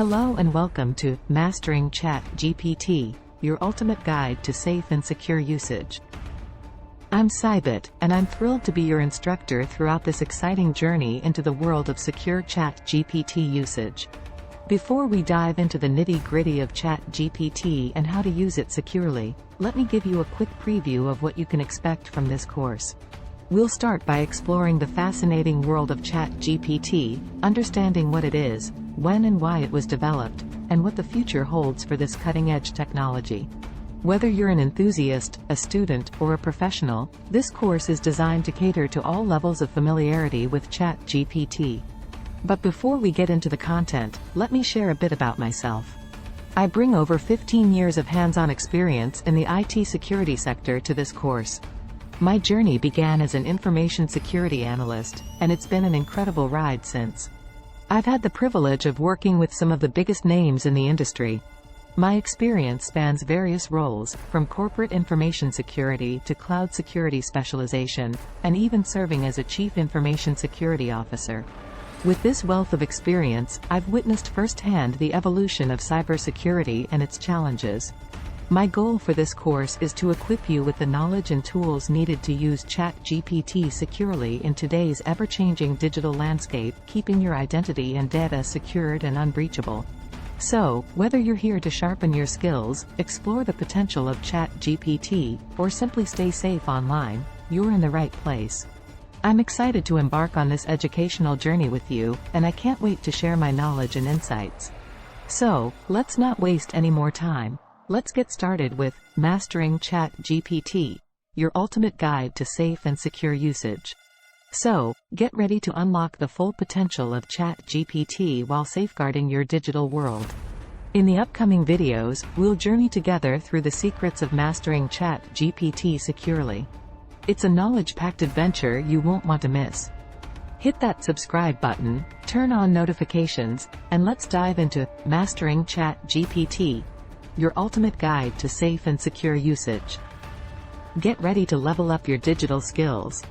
Hello and welcome to Mastering ChatGPT, your ultimate guide to safe and secure usage. I'm Cybit, and I'm thrilled to be your instructor throughout this exciting journey into the world of secure ChatGPT usage. Before we dive into the nitty-gritty of ChatGPT and how to use it securely, let me give you a quick preview of what you can expect from this course. We'll start by exploring the fascinating world of ChatGPT, understanding what it is, when and why it was developed, and what the future holds for this cutting-edge technology. Whether you're an enthusiast, a student, or a professional, this course is designed to cater to all levels of familiarity with ChatGPT. But before we get into the content, let me share a bit about myself. I bring over 15 years of hands-on experience in the IT security sector to this course. My journey began as an information security analyst, and it's been an incredible ride since. I've had the privilege of working with some of the biggest names in the industry. My experience spans various roles, from corporate information security to cloud security specialization, and even serving as a chief information security officer. With this wealth of experience, I've witnessed firsthand the evolution of cybersecurity and its challenges. My goal for this course is to equip you with the knowledge and tools needed to use ChatGPT securely in today's ever-changing digital landscape, keeping your identity and data secured and unbreachable. So, whether you're here to sharpen your skills, explore the potential of ChatGPT, or simply stay safe online, you're in the right place. I'm excited to embark on this educational journey with you, and I can't wait to share my knowledge and insights. So, let's not waste any more time. Let's get started with Mastering ChatGPT, your ultimate guide to safe and secure usage. So, get ready to unlock the full potential of ChatGPT while safeguarding your digital world. In the upcoming videos, we'll journey together through the secrets of mastering ChatGPT securely. It's a knowledge-packed adventure you won't want to miss. Hit that subscribe button, turn on notifications, and let's dive into Mastering ChatGPT, your ultimate guide to safe and secure usage. Get ready to level up your digital skills.